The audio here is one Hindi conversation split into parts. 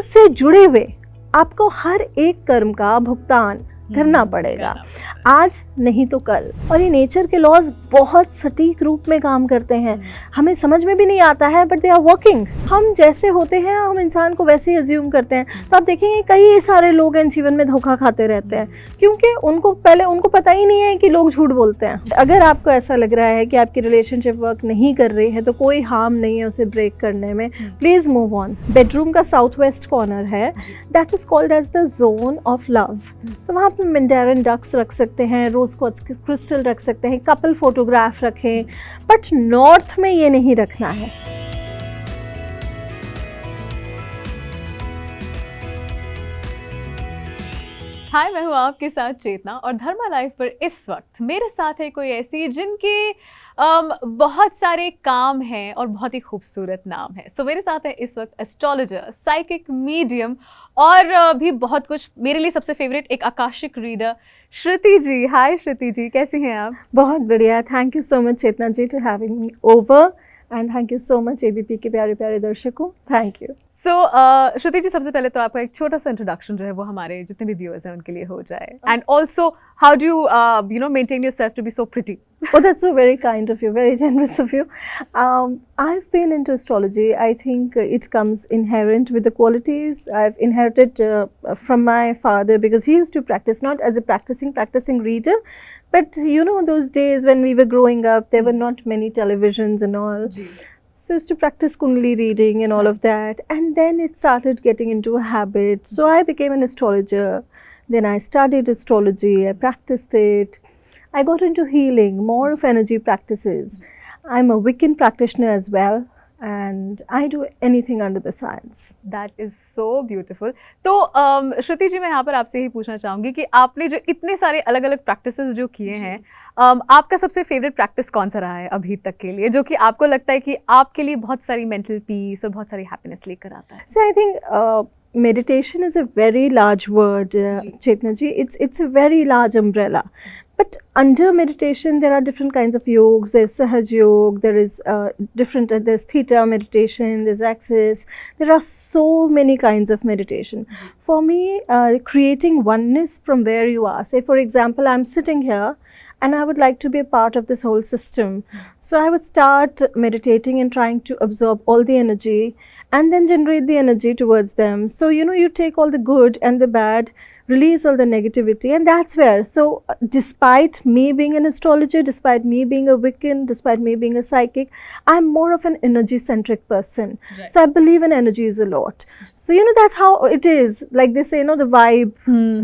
से जुड़े हुए आपको हर एक कर्म का भुगतान करना पड़ेगा, आज नहीं तो कल। और ये नेचर के लॉज बहुत सटीक रूप में काम करते हैं, हमें समझ में भी नहीं आता है, बट दे आर वर्किंग। हम जैसे होते हैं हम इंसान को वैसे ही अज्यूम करते हैं। तो आप देखेंगे कई सारे लोग हैं जीवन में धोखा खाते रहते हैं, क्योंकि उनको पता ही नहीं है कि लोग झूठ बोलते हैं। अगर आपको ऐसा लग रहा है कि आपकी रिलेशनशिप वर्क नहीं कर रही है तो कोई हार्म नहीं है उसे ब्रेक करने में, प्लीज मूव ऑन। बेडरूम का साउथ वेस्ट कॉर्नर है, that is called as the zone of love. तो वहाँ पे मंडेरिन डक्स रख सकते हैं, रोज क्वार्ट्ज क्रिस्टल रख सकते हैं, कपल फोटोग्राफ रखें, बट नॉर्थ में ये नहीं रखना है। हाय, मैं हूँ आपके साथ चेतना और धर्मा लाइव पर इस वक्त मेरे साथ है कोई ऐसी जिनके बहुत सारे काम हैं और बहुत ही खूबसूरत नाम है। सो मेरे साथ है इस वक्त एस्ट्रोलॉजर, साइकिक, मीडियम और भी बहुत कुछ। मेरे लिए सबसे फेवरेट एक आकाशिक रीडर श्रुति जी। हाय श्रुति जी, कैसी हैं आप? बहुत बढ़िया, thank you so much Chetna ji to having me over, and thank you so much ABP के प्यारे प्यारे दर्शकों, थैंक यू। सो श्रुति जी, सबसे पहले तो आपका एक छोटा सा इंट्रोडक्शन जो है वो हमारे जितने भी व्यूअर्स हैं उनके लिए हो जाए, and also how do you know maintain yourself to be so pretty? Oh, that's so very kind of you, very generous of you. I've been into astrology. I think it comes inherent with the qualities I've inherited from my father, because he used to practice, not as a practicing reader, but you know those days when we were growing up, there were not many televisions and all. So I used to practice Kundali reading and all of that, and then it started getting into a habit. So I became an astrologer. Then I studied astrology. I practiced it. I got into healing, more of energy practices. I'm a Wiccan practitioner as well, and I do anything under the science. That is so beautiful. तो श्रुति जी, मैं यहाँ पर आपसे ही पूछना चाहूँगी कि आपने जो इतने सारे अलग अलग प्रैक्टिसेस जो किए हैं, आपका सबसे फेवरेट प्रैक्टिस कौन सा रहा है अभी तक के लिए, जो कि आपको लगता है कि आपके लिए बहुत सारी मेंटल पीस और बहुत सारी हैप्पीनेस लेकर आता है? So I think meditation is a very large word, Chetna ji. It's a very large umbrella. But under meditation, there are different kinds of yogas. There's Sahaj Yoga, there is there's Theta meditation, there's Axis. There are so many kinds of meditation. For me, creating oneness from where you are. Say, for example, I'm sitting here and I would like to be a part of this whole system. So I would start meditating and trying to absorb all the energy and then generate the energy towards them. So, you know, you take all the good and the bad, release all the negativity, and that's where. So despite me being an astrologer, despite me being a Wiccan, despite me being a psychic, I'm more of an energy centric person. Right. So I believe in energies a lot. So you know, that's how it is. Like they say, you know, the vibe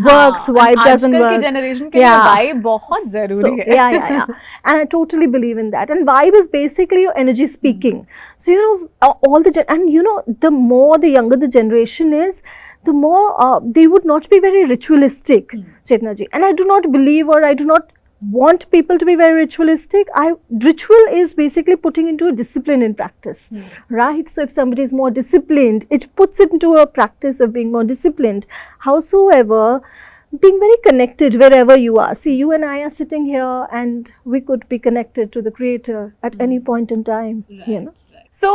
works, vibe doesn't work. आजकल की generation के लिए vibe बहुत ज़रूरी है. Yeah. And I totally believe in that. And vibe is basically your energy speaking. So you know, and you know, the more the younger the generation is, the more they would not be very ritualistic, Chetna ji. And I do not believe, or I do not want people to be very ritualistic. Ritual is basically putting into a discipline in practice, right? So if somebody is more disciplined, it puts it into a practice of being more disciplined. Howsoever, being very connected wherever you are. See, you and I are sitting here and we could be connected to the Creator at any point in time, you know. सो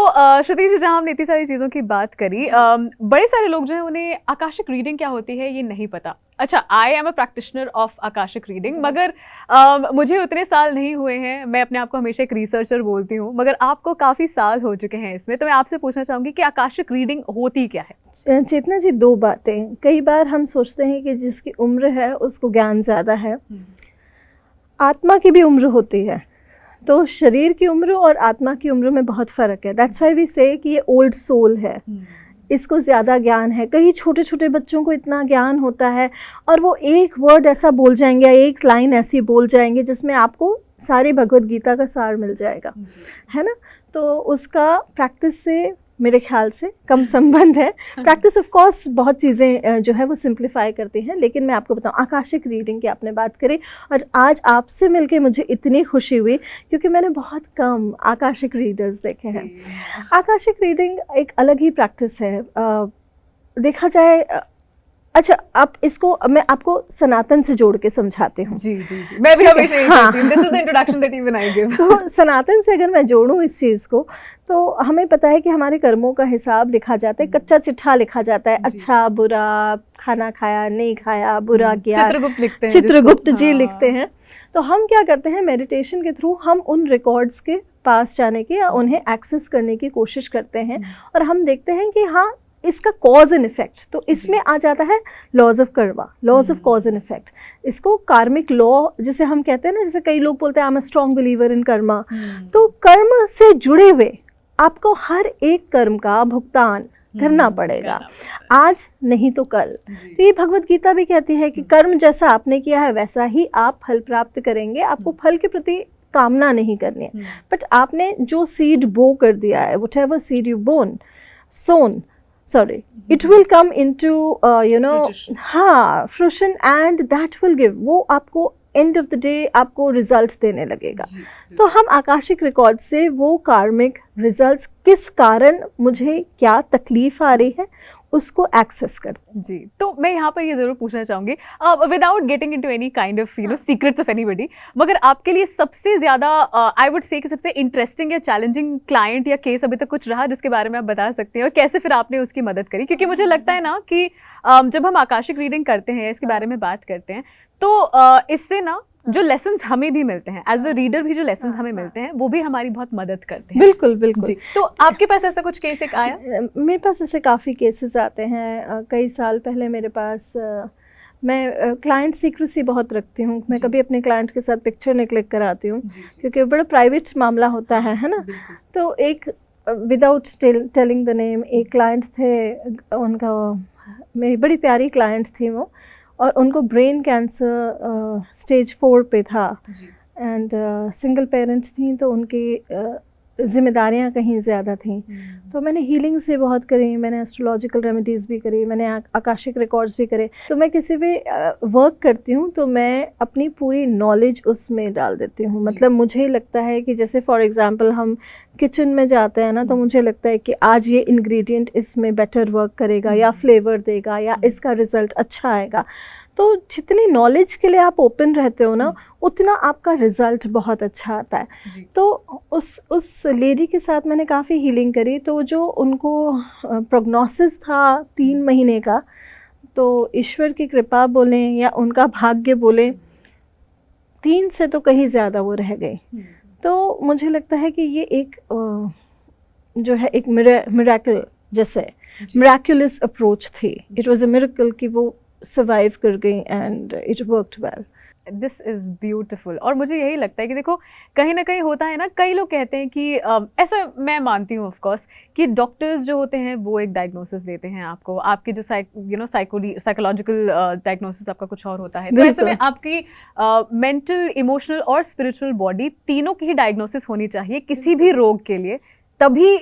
श्रुति जी, जहाँ हमने इतनी सारी चीज़ों की बात करी, बड़े सारे लोग जो हैं उन्हें आकाशिक रीडिंग क्या होती है ये नहीं पता। अच्छा, I am a practitioner of Akashic reading, मगर मुझे उतने साल नहीं हुए हैं। मैं अपने आप को हमेशा एक रिसर्चर बोलती हूँ, मगर आपको काफ़ी साल हो चुके हैं इसमें। तो मैं आपसे पूछना चाहूँगी कि आकाशिक रीडिंग होती क्या है? चेतना जी, दो बातें। कई बार हम सोचते हैं कि जिसकी उम्र है उसको ज्ञान ज़्यादा है। आत्मा की भी उम्र होती है, तो शरीर की उम्र और आत्मा की उम्र में बहुत फ़र्क है। दैट्स व्हाई वी से कि ये ओल्ड सोल है, इसको ज़्यादा ज्ञान है। कई छोटे छोटे बच्चों को इतना ज्ञान होता है और वो एक वर्ड ऐसा बोल जाएंगे, एक लाइन ऐसी बोल जाएंगे जिसमें आपको सारी भगवत गीता का सार मिल जाएगा, है ना। तो उसका प्रैक्टिस से मेरे ख्याल से कम संबंध है। प्रैक्टिस ऑफ कोर्स बहुत चीज़ें जो है वो सिंप्लीफाई करती हैं, लेकिन मैं आपको बताऊं, आकाशिक रीडिंग की आपने बात करी और आज आपसे मिलके मुझे इतनी खुशी हुई क्योंकि मैंने बहुत कम आकाशिक रीडर्स देखे हैं। आकाशिक रीडिंग एक अलग ही प्रैक्टिस है। देखा जाए अच्छा, आप इसको मैं आपको सनातन से जोड़ के समझाती हूँ। जी जी जी, मैं भी हमेशा यही कहती हूँ, this is the introduction that even I give. तो सनातन से अगर मैं जोड़ूं इस चीज़ को, तो हमें पता है कि हमारे कर्मों का हिसाब लिखा जाता है, कच्चा चिट्ठा लिखा जाता है, अच्छा बुरा, खाना खाया नहीं खाया, बुरा किया, चित्रगुप्त लिखते हैं, चित्रगुप्त जी लिखते हैं। तो हम क्या करते हैं, मेडिटेशन के थ्रू हम उन रिकॉर्ड्स के पास जाने की या उन्हें एक्सेस करने की कोशिश करते हैं, और हम देखते हैं कि हाँ इसका कॉज एंड इफेक्ट, तो इसमें आ जाता है laws of karma, laws of cause and effect. इसको कार्मिक लॉ जिसे हम कहते हैं ना, जैसे कई लोग बोलते हैं I am a strong believer in Karma, तो कर्म से जुड़े हुए आपको हर एक कर्म का भुगतान करना पड़ेगा, आज नहीं तो कल। तो ये भगवत गीता भी कहती है कि कर्म जैसा आपने किया है वैसा ही आप फल प्राप्त करेंगे, आपको फल के प्रति कामना नहीं करनी है, बट आपने जो सीड बो कर दिया है, whatever seed you soon, sorry, it will come into fruition, and that will give, वो आपको एंड ऑफ द डे आपको रिजल्ट देने लगेगा। तो हम आकाशिक रिकॉर्ड से वो कार्मिक रिजल्ट्स, किस कारण मुझे क्या तकलीफ आ रही है, उसको एक्सेस करते हैं। जी, तो मैं यहाँ पर ये ज़रूर पूछना चाहूँगी, without getting into any kind of secrets of anybody, मगर आपके लिए सबसे ज़्यादा आई वुड से कि सबसे इंटरेस्टिंग या चैलेंजिंग क्लाइंट या केस अभी तक कुछ रहा जिसके बारे में आप बता सकते हैं, और कैसे फिर आपने उसकी मदद करी? क्योंकि मुझे लगता है ना कि जब हम आकाशिक रीडिंग करते हैं, इसके बारे में बात करते हैं, तो इससे ना जो लेसन्स हमें भी मिलते हैं एज अ रीडर, भी जो लेसन्स हमें मिलते हैं वो भी हमारी बहुत मदद करते हैं। बिल्कुल बिल्कुल जी, तो आपके पास ऐसा कुछ केस एक आया? मेरे पास ऐसे काफ़ी केसेस आते हैं। कई साल पहले मेरे पास मैं क्लाइंट सीक्रेसी बहुत रखती हूँ, मैं कभी अपने क्लाइंट के साथ पिक्चर नहीं क्लिक कराती हूँ, क्योंकि बड़ा प्राइवेट मामला होता है ना। तो एक विदाउट टेलिंग द नेम, एक क्लाइंट थे, उनका मेरी बड़ी प्यारी क्लाइंट थी वो, और उनको ब्रेन कैंसर स्टेज 4 पे था, एंड सिंगल पेरेंट्स थी, तो उनकी जिम्मेदारियां कहीं ज़्यादा थीं। तो मैंने हीलिंग्स भी बहुत करी, मैंने एस्ट्रोलॉजिकल रेमेडीज़ भी करी, मैंने आकाशिक रिकॉर्ड्स भी करे। तो मैं किसी भी वर्क करती हूँ तो मैं अपनी पूरी नॉलेज उसमें डाल देती हूँ। मतलब मुझे लगता है कि जैसे फॉर एग्जांपल हम किचन में जाते हैं ना, तो मुझे लगता है कि आज ये इंग्रेडिएंट इसमें बेटर वर्क करेगा या फ्लेवर देगा या इसका रिज़ल्ट अच्छा आएगा। तो जितनी नॉलेज के लिए आप ओपन रहते हो ना, उतना आपका रिज़ल्ट बहुत अच्छा आता है। तो उस लेडी के साथ मैंने काफ़ी हीलिंग करी। तो जो उनको प्रोग्नोसिस था 3 महीने का, तो ईश्वर की कृपा बोलें या उनका भाग्य बोलें, 3 से तो कहीं ज़्यादा वो रह गई। तो मुझे लगता है कि ये एक जो है एक मिरेकल, जैसे मिरेकुलस अप्रोच थी। इट वाज अ मिरेकल कि वो सर्वाइव कर गई and it worked well. This is beautiful. और मुझे यही लगता है कि देखो, कहीं ना कहीं होता है ना, कई लोग कहते हैं कि ऐसा मैं मानती हूँ ऑफ कोर्स कि डॉक्टर्स जो होते हैं वो एक डायग्नोसिस देते हैं आपको, आपके जो साइकोलॉजिकल डायग्नोसिस आपका कुछ और होता है। तो ऐसे में आपकी मेंटल, इमोशनल और स्पिरिचुअल बॉडी तीनों की ही डायग्नोसिस होनी चाहिए किसी भी रोग के लिए, तभी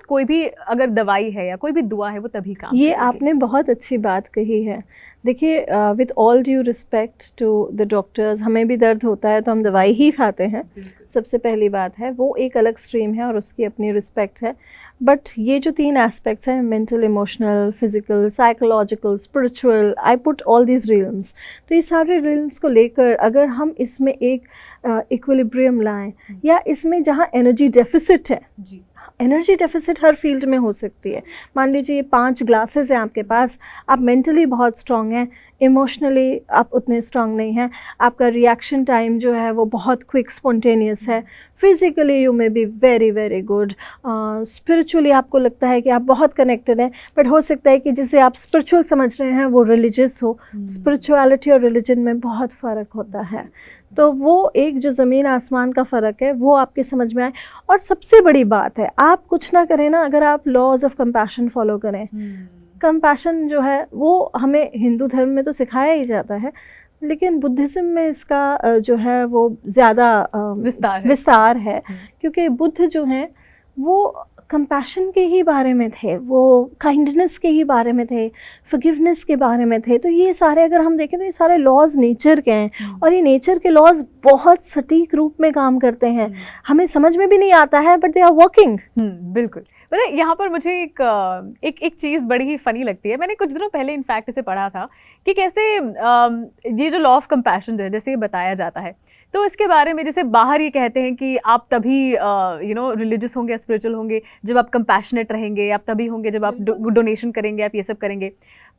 कोई भी अगर दवाई है या कोई भी दुआ है वो तभी काम ये आपने बहुत अच्छी बात कही है। देखिए, with all due respect to the doctors, हमें भी दर्द होता है तो हम दवाई ही खाते हैं, सबसे पहली बात है। वो एक अलग स्ट्रीम है और उसकी अपनी रिस्पेक्ट है। बट ये जो 3 एस्पेक्ट्स हैं, mental, emotional, physical, psychological, spiritual, I put all these realms. तो ये सारे रियल्म्स को लेकर अगर हम इसमें एक इक्विलिब्रियम लाएं, या इसमें जहाँ एनर्जी डेफिसिट है, एनर्जी डेफिसिट हर फील्ड में हो सकती है। मान लीजिए ये 5 ग्लासेस हैं आपके पास, आप मेंटली बहुत स्ट्रांग हैं, इमोशनली आप उतने स्ट्रांग नहीं हैं, आपका रिएक्शन टाइम जो है वो बहुत क्विक स्पॉन्टेनियस है, physically you may be very very good, spiritually आपको लगता है कि आप बहुत कनेक्टेड हैं, बट हो सकता है कि जिसे आप स्पिरिचुअल समझ रहे हैं वो रिलीजियस हो। स्पिरिचुअलिटी और रिलीजन में बहुत फ़र्क होता है। तो वो एक जो ज़मीन आसमान का फ़र्क है वो आपके समझ में आए। और सबसे बड़ी बात है, आप कुछ ना करें ना, अगर आप लॉज ऑफ कंपैशन फॉलो करें, कंपैशन जो है वो हमें हिंदू धर्म में तो सिखाया ही जाता है, लेकिन बुद्धिज़्म में इसका जो है वो ज़्यादा विस्तार है। क्योंकि बुद्ध जो हैं वो कंपैशन के ही बारे में थे, वो काइंडनेस के ही बारे में थे, फॉरगिवनेस के बारे में थे। तो ये सारे अगर हम देखें तो ये सारे लॉज नेचर के हैं, और ये नेचर के लॉज बहुत सटीक रूप में काम करते हैं, हमें समझ में भी नहीं आता है, बट दे आर वर्किंग। बिल्कुल। पता है यहाँ पर मुझे एक चीज़ बड़ी ही फनी लगती है। मैंने कुछ दिनों पहले इनफैक्ट इसे पढ़ा था कि कैसे ये जो लॉ ऑफ कंपैशन है जैसे ये बताया जाता है, तो इसके बारे में जैसे बाहर ये कहते हैं कि आप तभी रिलीजियस होंगे, स्पिरिचुअल होंगे जब आप कंपैशनेट रहेंगे, आप तभी होंगे जब आप डोनेशन करेंगे, आप ये सब करेंगे।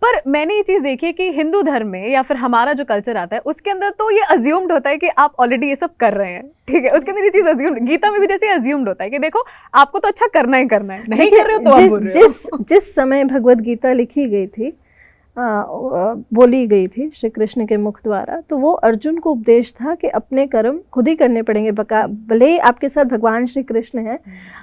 पर मैंने ये चीज़ देखी है कि हिंदू धर्म में या फिर हमारा जो कल्चर आता है उसके अंदर तो ये अज्यूम्ड होता है कि आप ऑलरेडी ये सब कर रहे हैं, ठीक है। उसके अंदर ये चीज़ अज्यूम्ड, गीता में भी जैसे अज्यूम्ड होता है कि देखो आपको तो अच्छा करना ही करना है, नहीं कर रहे हो तो आप बुरे हो। जिस समय भगवत गीता लिखी गई थी, बोली गई थी श्री कृष्ण के मुख द्वारा, तो वो अर्जुन को उपदेश था कि अपने कर्म खुद ही करने पड़ेंगे। भले ही आपके साथ भगवान श्री कृष्ण हैं,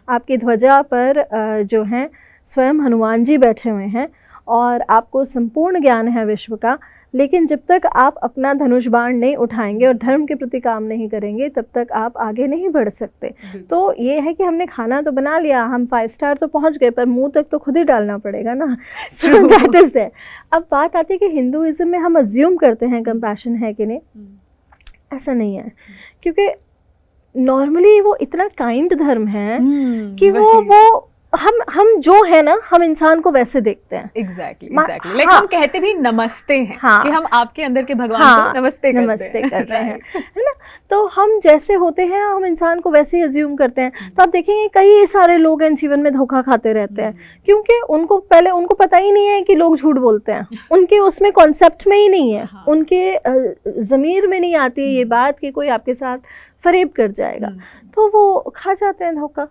आपकी ध्वजा पर जो हैं स्वयं हनुमान जी बैठे हुए हैं और आपको संपूर्ण ज्ञान है विश्व का, लेकिन जब तक आप अपना धनुष बाण नहीं उठाएंगे और धर्म के प्रति काम नहीं करेंगे तब तक आप आगे नहीं बढ़ सकते। तो ये है कि हमने खाना तो बना लिया, हम 5 स्टार तो पहुंच गए, पर मुंह तक तो खुद ही डालना पड़ेगा ना। So that is there. अब बात आती है कि हिंदुइज्म में हम अज्यूम करते हैं कंपैशन है कि नहीं, ऐसा नहीं है, क्योंकि नॉर्मली वो इतना काइंड धर्म है कि वो हम जो है ना, हम इंसान को वैसे देखते हैं। एग्जैक्टली लाइक हम कहते भी नमस्ते हैं कि हम आपके अंदर के भगवान को नमस्ते कर रहे हैं, है ना। तो हम जैसे होते हैं हम इंसान को वैसे ही अज्यूम करते हैं। तो आप देखेंगे कई सारे लोग हैं जीवन में धोखा खाते रहते हैं, क्योंकि उनको पता ही नहीं है कि लोग झूठ बोलते हैं, उनके उसमें कॉन्सेप्ट में ही नहीं है, उनके ज़मीर में नहीं आती है ये बात कि कोई आपके साथ फरेब कर जाएगा, तो वो खा जाते हैं धोखा।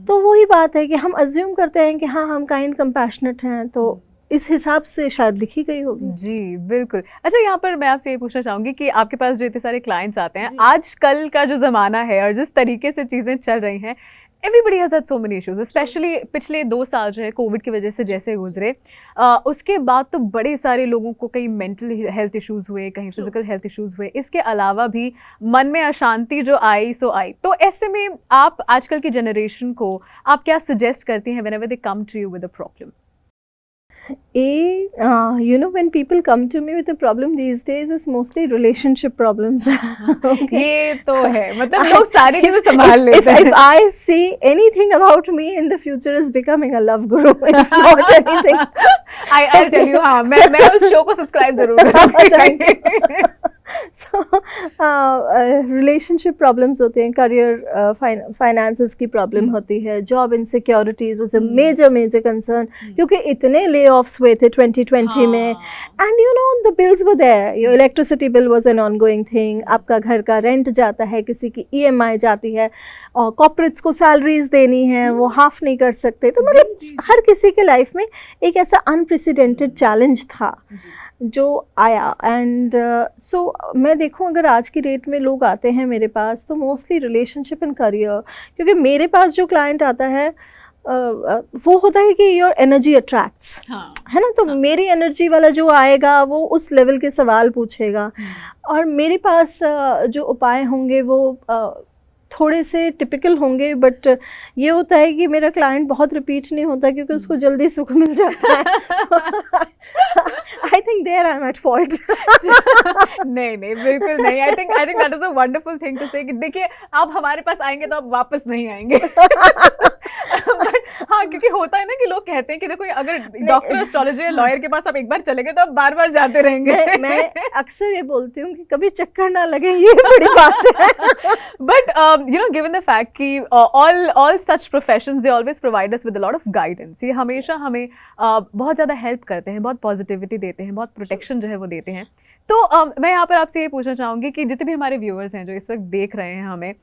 तो वही बात है कि हम अज्यूम करते हैं कि हाँ हम काइंड कंपैशनेट हैं, तो इस हिसाब से शायद लिखी गई होगी। जी बिल्कुल। अच्छा यहाँ पर मैं आपसे ये पूछना चाहूँगी कि आपके पास जो इतने सारे क्लाइंट्स आते हैं, आजकल का जो ज़माना है और जिस तरीके से चीज़ें चल रही हैं, everybody has had so many issues, specially पिछले 2 साल जो है कोविड की वजह से जैसे गुजरे, उसके बाद तो बड़े सारे लोगों को कहीं मेंटल हेल्थ इश्यूज हुए, कहीं फिजिकल हेल्थ इश्यूज हुए, इसके अलावा भी मन में अशांति जो आई सो आई। तो ऐसे में आप आजकल की जनरेशन को आप क्या सजेस्ट करती हैं whenever they come to you with a problem? When people come to me with a problem these days, is mostly relationship problems. Okay. ये तो है, मतलब लोग सारी चीजें संभाल लेते हैं। If I see anything about me in the future is becoming a love guru, if not anything. I'll tell you, हाँ, मैं उस शो को सब्सक्राइब जरूर करूँगी। So relationship problems होते हैं, career finances की problem होती है, job insecurities was a major concern, क्योंकि इतने layoffs हुए थे 2020 में, and the bills were there, your electricity bill was an ongoing thing, आपका घर का rent जाता है, किसी की EMI जाती है, और corporates को salaries देनी है, वो half नहीं कर सकते। तो मतलब हर किसी के life में एक ऐसा unprecedented challenge था जो आया। एंड सो मैं देखूं अगर आज की डेट में लोग आते हैं मेरे पास तो मोस्टली रिलेशनशिप एंड करियर, क्योंकि मेरे पास जो क्लाइंट आता है वो होता है कि योर एनर्जी अट्रैक्ट्स, है ना। तो मेरी एनर्जी वाला जो आएगा वो उस लेवल के सवाल पूछेगा, और मेरे पास जो उपाय होंगे वो थोड़े से टिपिकल होंगे, बट ये होता है कि मेरा क्लाइंट बहुत रिपीट नहीं होता क्योंकि उसको जल्दी सुख मिल जाता है। I think there I am at fault. नहीं बिल्कुल नहीं। I think that is a wonderful thing to say कि देखिए आप हमारे पास आएंगे तो आप वापस नहीं आएंगे। बट हाँ, क्योंकि होता है ना कि लोग कहते हैं कि देखो अगर डॉक्टर, एस्ट्रोलॉजर, लॉयर के पास आप एक बार चले गए तो आप बार बार जाते रहेंगे। मैं अक्सर ये बोलती हूँ कि कभी चक्कर ना लगे, ये बड़ी बात है। बट given the fact कि all such professions they always provide us with a lot of guidance, ये हमेशा हमें बहुत ज़्यादा हेल्प करते हैं, बहुत पॉजिटिविटी देते हैं, बहुत प्रोटेक्शन जो है वो देते हैं। तो मैं यहाँ पर आपसे ये पूछना चाहूँगी कि जितने भी हमारे व्यूअर्स हैं जो इस वक्त देख रहे हैं हमें,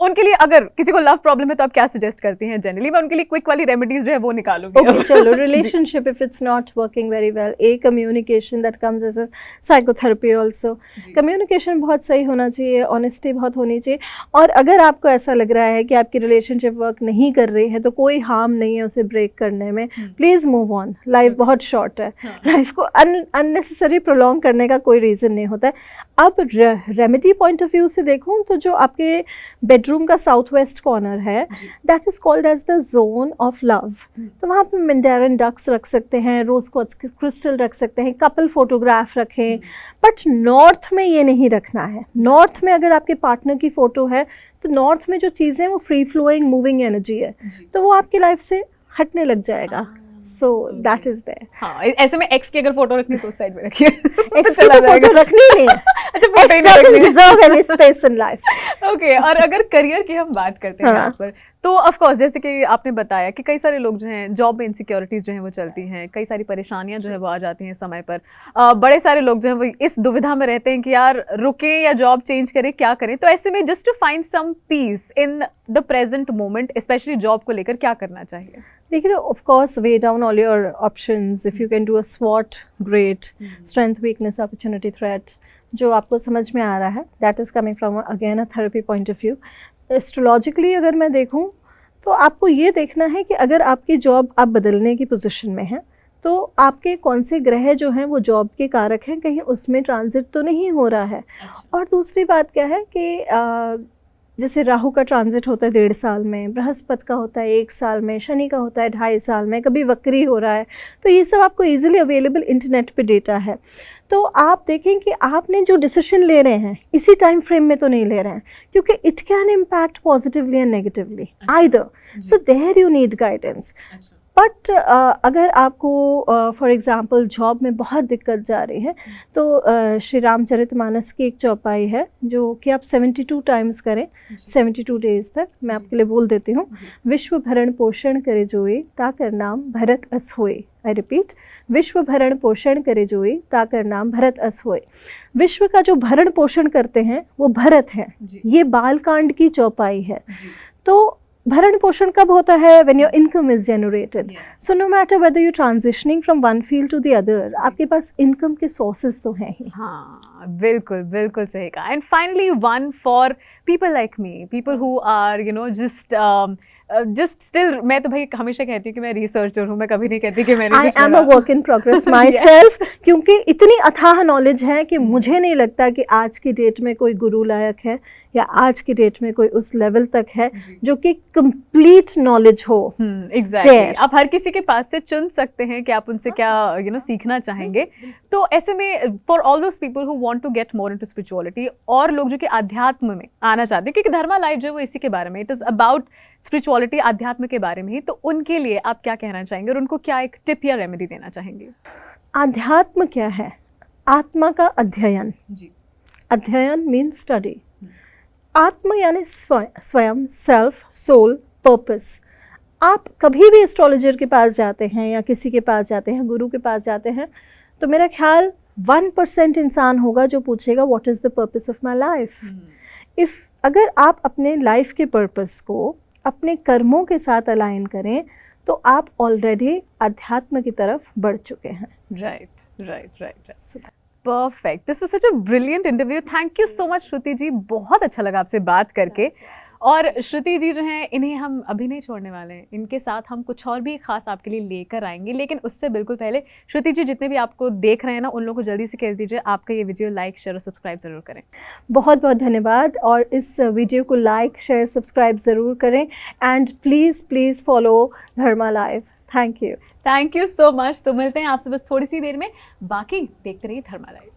उनके लिए अगर किसी को लव प्रॉब्लम है तो आप क्या सजेस्ट करती हैं? जनरली मैं उनके लिए क्विक वाली रेमेडीज जो है वो निकालूंगी। चलो, relationship if it's not working very well, a communication that comes as a psychotherapy also. Communication बहुत सही होना चाहिए, ऑनेस्टी बहुत होनी चाहिए, और अगर आपको ऐसा लग रहा है कि आपकी रिलेशनशिप वर्क नहीं कर रही है तो कोई हार्म नहीं है उसे ब्रेक करने में। प्लीज़ मूव ऑन, लाइफ बहुत शॉर्ट है, लाइफ को अननेसेसरी प्रोलॉन्ग करने का कोई रीज़न नहीं होता है। अब रेमेडी पॉइंट ऑफ व्यू से देखूं तो जो आपके बेडरूम का साउथ वेस्ट कॉर्नर है that is called as the zone of love. तो वहाँ पे मंडेरिन डक्स रख सकते हैं, रोज क्वार्ट्ज क्रिस्टल रख सकते हैं, कपल फोटोग्राफ रखें, बट नॉर्थ में ये नहीं रखना है। नॉर्थ में अगर आपके पार्टनर की फ़ोटो है तो नॉर्थ में जो चीज़ें वो फ्री फ्लोइंग मूविंग एनर्जी है, तो वो आपकी लाइफ से हटने लग जाएगा. So that is there. हाँ, ऐसे में एक्स की अगर फोटो रखनी तो उस साइड में रखिए. Ex की तो फोटो रखनी ही नहीं है. अच्छा, फोटो ही Ex नहीं doesn't रखनी. deserve any space in life. Okay, और अगर करियर की हम बात करते हैं हाँ. यहाँ पर, तो ऑफ कोर्स जैसे कि आपने बताया कि कई सारे लोग जो हैं जॉब में इनसिक्योरिटीज जो हैं वो चलती हैं, कई सारी परेशानियां जो है वो आ जाती हैं समय पर. बड़े सारे लोग जो हैं वो इस दुविधा में रहते हैं कि यार रुकें या जॉब चेंज करें, क्या करें. तो ऐसे में just to find some peace in the present moment, specially job को लेकर क्या करना चाहिए? देखिए, of course weigh down all your options. If you can do a स्वॉट, great. Strength, weakness, opportunity, threat, जो आपको समझ में आ रहा है, that is coming from again a therapy point of view. Astrologically अगर मैं देखूं तो आपको ये देखना है कि अगर आपकी जॉब आप बदलने की पोजीशन में हैं तो आपके कौन से ग्रह जो हैं वो जॉब के कारक हैं, कहीं उसमें ट्रांजिट तो नहीं हो रहा है. और दूसरी बात क्या है कि जैसे राहु का ट्रांजिट होता है 1.5 साल में, बृहस्पति का होता है 1 साल में, शनि का होता है 2.5 साल में, कभी वक्री हो रहा है. तो ये सब आपको इजीली अवेलेबल इंटरनेट पे डेटा है. तो आप देखें कि आपने जो डिसीजन ले रहे हैं इसी टाइम फ्रेम में तो नहीं ले रहे हैं, क्योंकि it can impact positively and negatively either. So there you need guidance. But अगर आपको फॉर एग्ज़ाम्पल जॉब में बहुत दिक्कत जा रही है तो श्री रामचरितमानस की एक चौपाई है जो कि आप 72 टाइम्स करें 72 डेज तक. मैं आपके लिए बोल देती हूँ. विश्व भरण पोषण करे जोई ताकर नाम भरत अस होए. आई रिपीट, विश्व भरण पोषण करे जोई ताकर नाम भरत अस होए. विश्व का जो भरण पोषण करते हैं वो भरत हैं. ये बालकांड की चौपाई है. तो भरण पोषण कब होता है? When your income is generated. So no matter whether you transitioning from one field to the other, आपके पास इनकम के सोर्सेज तो हैं ही. हाँ, बिल्कुल बिल्कुल सही कहा. And finally one for people like me, people who are you know just still, मैं तो भाई हमेशा कहती हूँ कि मैं रिसर्चर हूँ, मैं कभी नहीं कहती कि मैंने I am a work in progress my self. क्योंकि इतनी अथाह नॉलेज है कि मुझे नहीं लगता कि आज की डेट में कोई गुरु लायक है या आज की डेट में कोई उस लेवल तक है जो कि कंप्लीट नॉलेज हो. एग्जैक्टली. आप हर किसी के पास से चुन सकते हैं कि आप उनसे क्या सीखना चाहेंगे. तो ऐसे में for all those people who want to get more into spirituality, और लोग जो कि अध्यात्म में आना चाहते हैं, क्योंकि धर्मा लाइफ जो है वो इसी के बारे में, इट इज अबाउट स्पिरिचुअलिटी, अध्यात्म के बारे में ही. तो उनके लिए आप क्या कहना चाहेंगे और उनको क्या एक टिप या रेमेडी देना चाहेंगे? अध्यात्म क्या है? आत्मा का अध्ययन. अध्ययन मीन्स स्टडी. आत्मा यानी स्वयं, सेल्फ, सोल, पर्पस. आप कभी भी एस्ट्रोलॉजर के पास जाते हैं या किसी के पास जाते हैं, गुरु के पास जाते हैं, तो मेरा ख्याल 1% इंसान होगा जो पूछेगा what is the purpose of my life. अगर आप अपने लाइफ के पर्पस को अपने कर्मों के साथ अलाइन करें तो आप ऑलरेडी अध्यात्म की तरफ बढ़ चुके हैं. Right. Perfect. This was such a brilliant interview. Thank you so much Shruti ji, बहुत अच्छा लगा आपसे बात करके. और श्रुति जी जो हैं, इन्हें हम अभी नहीं छोड़ने वाले हैं, इनके साथ हम कुछ और भी खास आपके लिए लेकर आएंगे. लेकिन उससे बिल्कुल पहले श्रुति जी, जितने भी आपको देख रहे हैं ना, उन लोगों को जल्दी से कह दीजिए आपका ये वीडियो लाइक, शेयर और सब्सक्राइब जरूर करें. बहुत बहुत धन्यवाद. और इस वीडियो को लाइक, शेयर, सब्सक्राइब ज़रूर करें. And please follow Dharma life. Thank you. Thank you so much. तो मिलते हैं आपसे बस थोड़ी सी देर में. बाकी देखते रहिए धर्मा लाइफ.